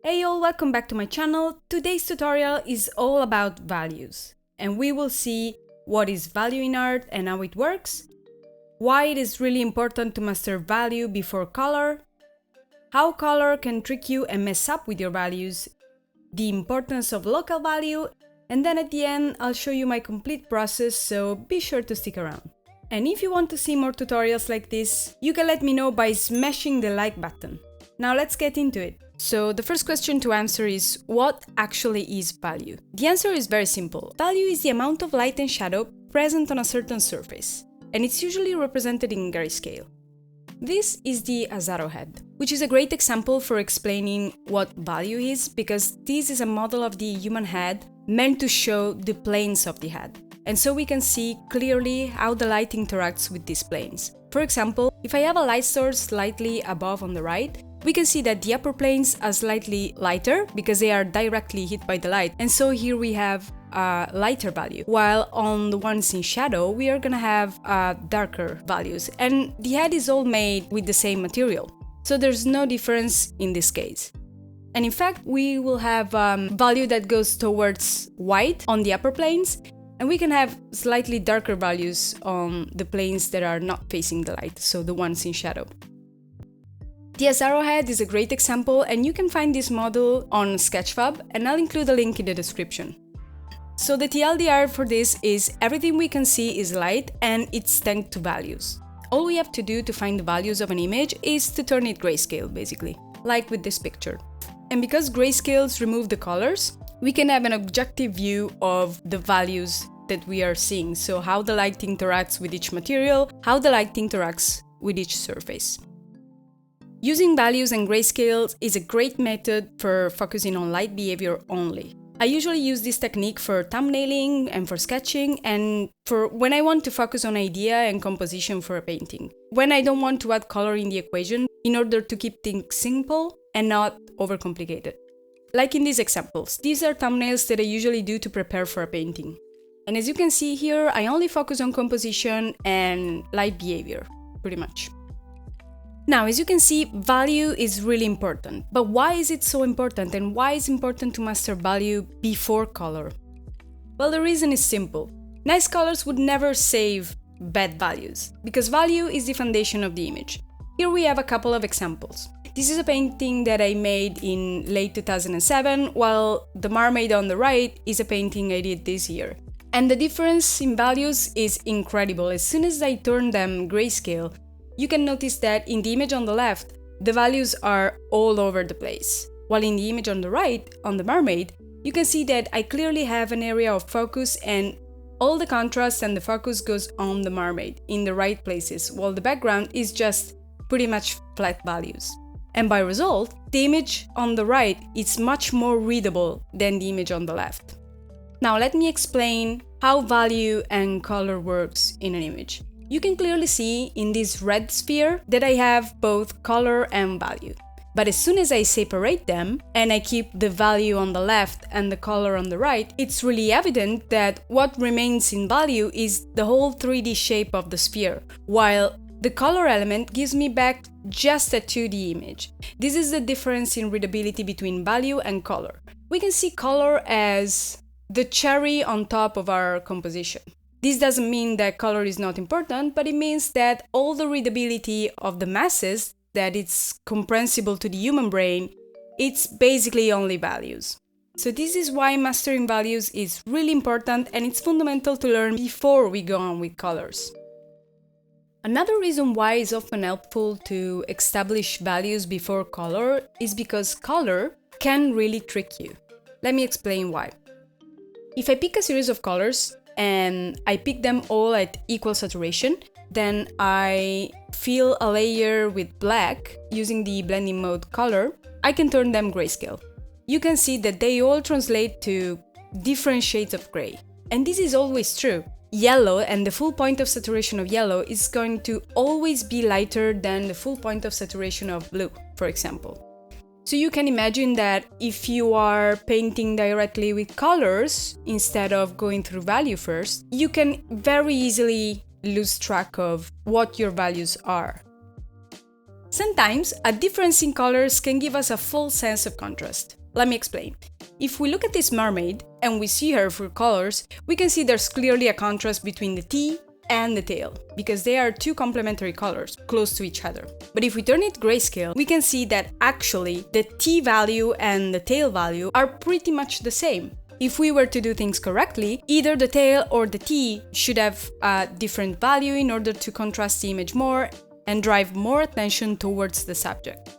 Hey all, welcome back to my channel. Today's tutorial is all about values, and we will see what is value in art and how it works, why it is really important to master value before color, how color can trick you and mess up with your values, the importance of local value, and then at the end I'll show you my complete process, so be sure to stick around. And if you want to see more tutorials like this, you can let me know by smashing the like button. Now let's get into it. So the first question to answer is, what actually is value? The answer is very simple. Value is the amount of light and shadow present on a certain surface, and it's usually represented in grayscale. This is the arrowhead, which is a great example for explaining what value is, because this is a model of the human head meant to show the planes of the head. And so we can see clearly how the light interacts with these planes. For example, if I have a light source slightly above on the right, we can see that the upper planes are slightly lighter because they are directly hit by the light, and so here we have a lighter value, while on the ones in shadow we are gonna have darker values, and the head is all made with the same material, so there's no difference in this case. And in fact, we will have value that goes towards white on the upper planes, and we can have slightly darker values on the planes that are not facing the light, so the ones in shadow. The arrowhead is a great example, and you can find this model on Sketchfab, and I'll include a link in the description. So the TLDR for this is everything we can see is light and it's tagged to values. All we have to do to find the values of an image is to turn it grayscale, basically, like with this picture. And because grayscales remove the colors, we can have an objective view of the values that we are seeing, so how the light interacts with each material, how the light interacts with each surface. Using values and grayscales is a great method for focusing on light behavior only. I usually use this technique for thumbnailing and for sketching, and for when I want to focus on idea and composition for a painting. When I don't want to add color in the equation in order to keep things simple and not overcomplicated. Like in these examples, these are thumbnails that I usually do to prepare for a painting. And as you can see here, I only focus on composition and light behavior, pretty much. Now, as you can see, value is really important. But why is it so important, and why is it important to master value before color? Well, the reason is simple. Nice colors would never save bad values, because value is the foundation of the image. Here we have a couple of examples. This is a painting that I made in late 2007, while the mermaid on the right is a painting I did this year. And the difference in values is incredible. As soon as I turn them grayscale, you can notice that in the image on the left, the values are all over the place. While in the image on the right, on the mermaid, you can see that I clearly have an area of focus, and all the contrast and the focus goes on the mermaid in the right places, while the background is just pretty much flat values. And by result, the image on the right is much more readable than the image on the left. Now let me explain how value and color works in an image. You can clearly see in this red sphere that I have both color and value. But as soon as I separate them and I keep the value on the left and the color on the right, it's really evident that what remains in value is the whole 3D shape of the sphere, while the color element gives me back just a 2D image. This is the difference in readability between value and color. We can see color as the cherry on top of our composition. This doesn't mean that color is not important, but it means that all the readability of the masses, that it's comprehensible to the human brain, it's basically only values. So this is why mastering values is really important, and it's fundamental to learn before we go on with colors. Another reason why it's often helpful to establish values before color is because color can really trick you. Let me explain why. If I pick a series of colors, and I pick them all at equal saturation, then I fill a layer with black using the blending mode color, I can turn them grayscale. You can see that they all translate to different shades of gray. And this is always true. Yellow, and the full point of saturation of yellow, is going to always be lighter than the full point of saturation of blue, for example. So you can imagine that if you are painting directly with colors instead of going through value first, you can very easily lose track of what your values are. Sometimes, a difference in colors can give us a full sense of contrast. Let me explain. If we look at this mermaid and we see her full colors, we can see there's clearly a contrast between the T and the tail, because they are two complementary colors, close to each other. But if we turn it grayscale, we can see that actually the T value and the tail value are pretty much the same. If we were to do things correctly, either the tail or the T should have a different value in order to contrast the image more and drive more attention towards the subject.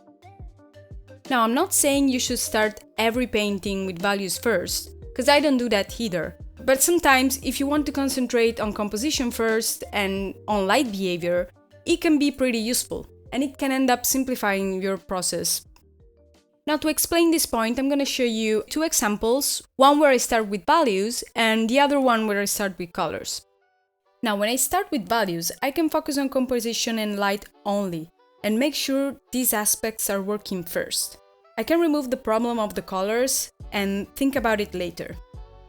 Now, I'm not saying you should start every painting with values first, because I don't do that either. But sometimes, if you want to concentrate on composition first and on light behavior, it can be pretty useful, and it can end up simplifying your process. Now, to explain this point, I'm going to show you two examples, one where I start with values and the other one where I start with colors. Now, when I start with values, I can focus on composition and light only, and make sure these aspects are working first. I can remove the problem of the colors and think about it later.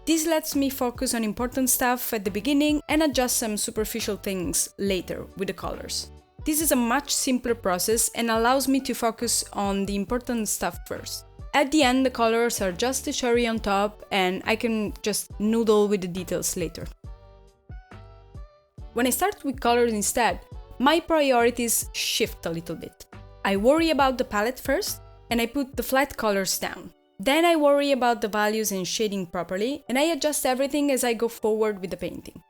This lets me focus on important stuff at the beginning and adjust some superficial things later with the colors. This is a much simpler process and allows me to focus on the important stuff first. At the end, the colors are just the cherry on top, and I can just noodle with the details later. When I start with colors instead, my priorities shift a little bit. I worry about the palette first, and I put the flat colors down. Then I worry about the values and shading properly, and I adjust everything as I go forward with the painting.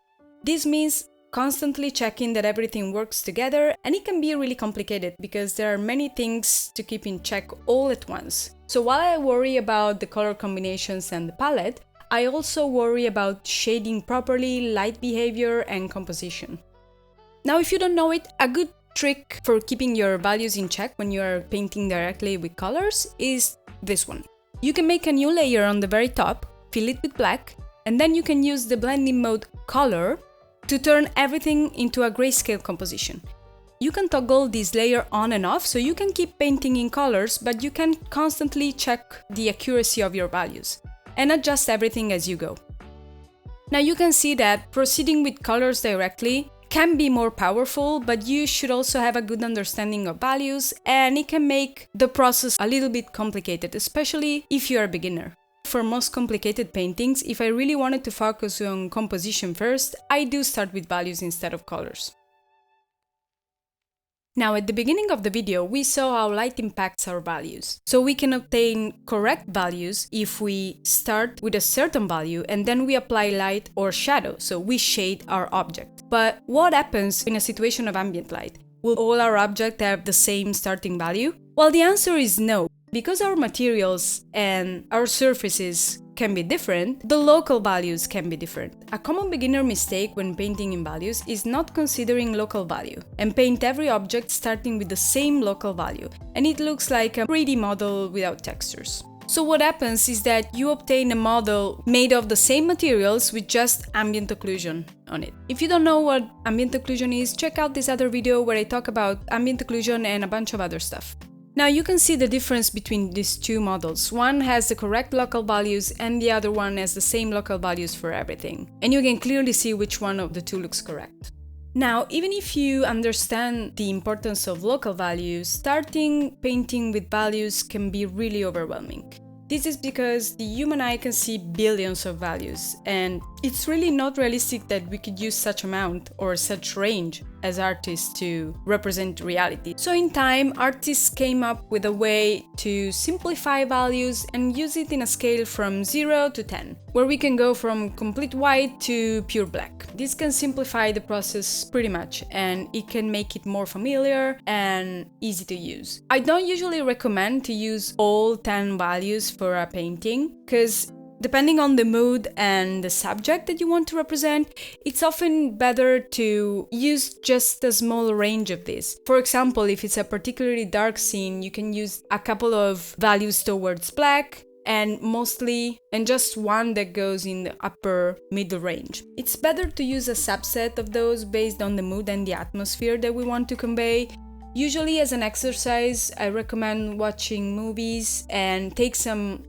This means constantly checking that everything works together, and it can be really complicated because there are many things to keep in check all at once. So while I worry about the color combinations and the palette, I also worry about shading properly, light behavior, and composition. Now, if you don't know it, a good trick for keeping your values in check when you are painting directly with colors is this one. You can make a new layer on the very top, fill it with black, and then you can use the blending mode color to turn everything into a grayscale composition. You can toggle this layer on and off, so you can keep painting in colors, but you can constantly check the accuracy of your values and adjust everything as you go. Now you can see that proceeding with colors directly can be more powerful, but you should also have a good understanding of values, and it can make the process a little bit complicated, especially if you are a beginner. For most complicated paintings, if I really wanted to focus on composition first, I do start with values instead of colors. Now, at the beginning of the video, we saw how light impacts our values. So we can obtain correct values if we start with a certain value and then we apply light or shadow, so we shade our object. But what happens in a situation of ambient light? Will all our objects have the same starting value? Well, the answer is no. Because our materials and our surfaces can be different, the local values can be different. A common beginner mistake when painting in values is not considering local value and paint every object starting with the same local value, and it looks like a 3D model without textures. So what happens is that you obtain a model made of the same materials with just ambient occlusion on it. If you don't know what ambient occlusion is, check out this other video where I talk about ambient occlusion and a bunch of other stuff. Now you can see the difference between these two models. One has the correct local values and the other one has the same local values for everything. And you can clearly see which one of the two looks correct. Now, even if you understand the importance of local values, starting painting with values can be really overwhelming. This is because the human eye can see billions of values, and it's really not realistic that we could use such amount or such range as artists to represent reality. So in time, artists came up with a way to simplify values and use it in a scale from 0 to 10, where we can go from complete white to pure black. This can simplify the process pretty much, and it can make it more familiar and easy to use. I don't usually recommend to use all 10 values for a painting, because depending on the mood and the subject that you want to represent, it's often better to use just a small range of this. For example, if it's a particularly dark scene, you can use a couple of values towards black and just one that goes in the upper middle range. It's better to use a subset of those based on the mood and the atmosphere that we want to convey. Usually as an exercise, I recommend watching movies and take some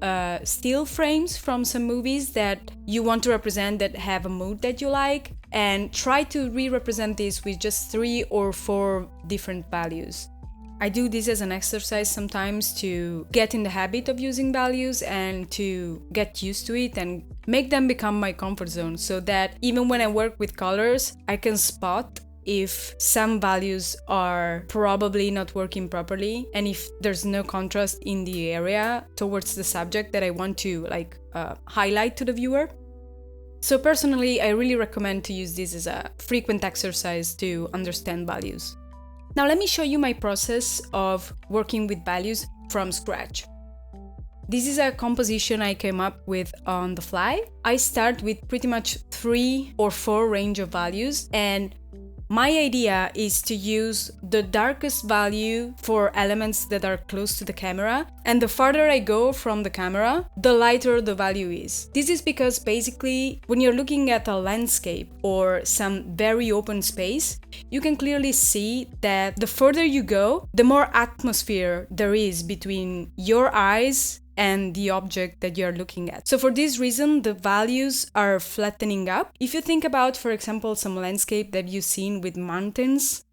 still frames from some movies that you want to represent that have a mood that you like, and try to re-represent this with just 3 or 4 different values. I do this as an exercise sometimes to get in the habit of using values and to get used to it and make them become my comfort zone, so that even when I work with colors, I can spot if some values are probably not working properly and if there's no contrast in the area towards the subject that I want to highlight to the viewer. So personally, I really recommend to use this as a frequent exercise to understand values. Now let me show you my process of working with values from scratch. This is a composition I came up with on the fly. I start with pretty much 3 or 4 range of values, and my idea is to use the darkest value for elements that are close to the camera, and the farther I go from the camera, the lighter the value is. This is because basically when you're looking at a landscape or some very open space, you can clearly see that the further you go, the more atmosphere there is between your eyes and the object that you're looking at. So for this reason, the values are flattening up. If you think about, for example, some landscape that you've seen with mountains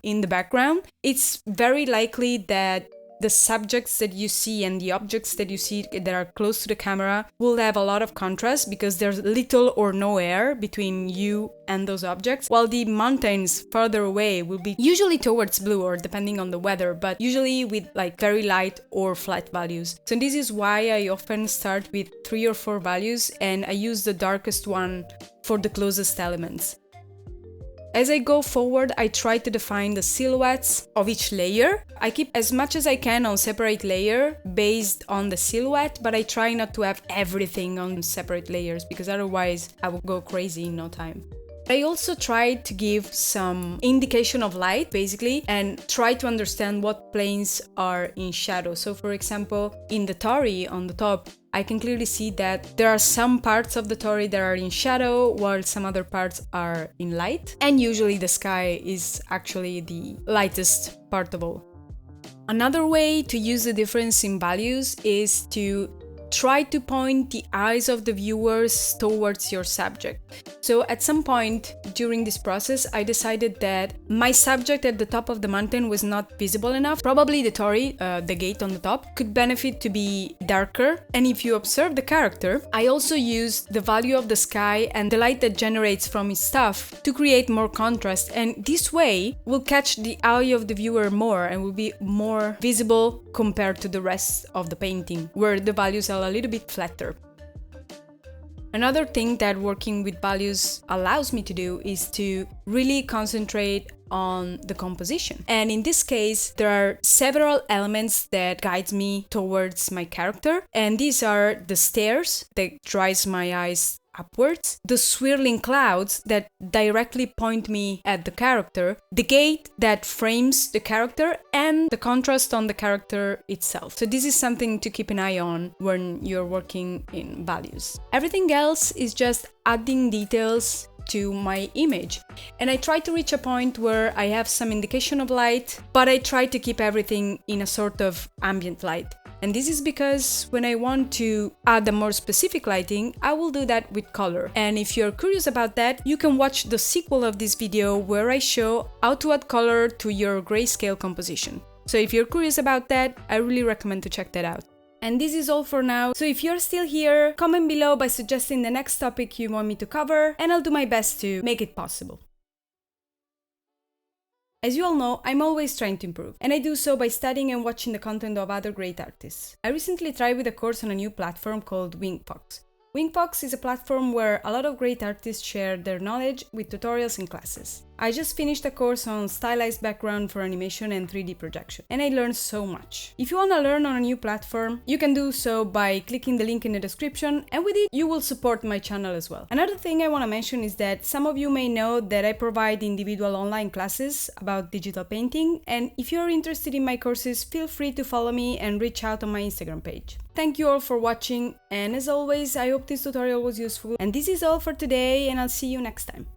in the background, it's very likely that the subjects that you see and the objects that you see that are close to the camera will have a lot of contrast because there's little or no air between you and those objects, while the mountains further away will be usually towards blue or depending on the weather, but usually with very light or flat values. So this is why I often start with 3 or 4 values and I use the darkest one for the closest elements. As I go forward, I try to define the silhouettes of each layer. I keep as much as I can on separate layer based on the silhouette, but I try not to have everything on separate layers because otherwise I will go crazy in no time. I also try to give some indication of light, basically, and try to understand what planes are in shadow. So for example, in the Torii on the top, I can clearly see that there are some parts of the Torii that are in shadow, while some other parts are in light. And usually the sky is actually the lightest part of all. Another way to use the difference in values is to try to point the eyes of the viewers towards your subject. So at some point during this process, I decided that my subject at the top of the mountain was not visible enough. Probably the Torii, the gate on the top, could benefit to be darker. And if you observe the character, I also used the value of the sky and the light that generates from its stuff to create more contrast. And this way will catch the eye of the viewer more and will be more visible compared to the rest of the painting, where the values are a little bit flatter. Another thing that working with values allows me to do is to really concentrate on the composition. And in this case, there are several elements that guides me towards my character. And these are the stairs that drives my eyes upwards, the swirling clouds that directly point me at the character, the gate that frames the character, and the contrast on the character itself. So this is something to keep an eye on when you're working in values. Everything else is just adding details to my image. And I try to reach a point where I have some indication of light, but I try to keep everything in a sort of ambient light. And this is because when I want to add a more specific lighting, I will do that with color. And if you're curious about that, you can watch the sequel of this video where I show how to add color to your grayscale composition. So if you're curious about that, I really recommend to check that out. And this is all for now. So if you're still here, comment below by suggesting the next topic you want me to cover, and I'll do my best to make it possible. As you all know, I'm always trying to improve, and I do so by studying and watching the content of other great artists. I recently tried with a course on a new platform called Wingfox. Wingfox is a platform where a lot of great artists share their knowledge with tutorials and classes. I just finished a course on stylized background for animation and 3D projection, and I learned so much. If you want to learn on a new platform, you can do so by clicking the link in the description, and with it, you will support my channel as well. Another thing I want to mention is that some of you may know that I provide individual online classes about digital painting, and if you're interested in my courses, feel free to follow me and reach out on my Instagram page. Thank you all for watching, and as always, I hope this tutorial was useful. And this is all for today, and I'll see you next time.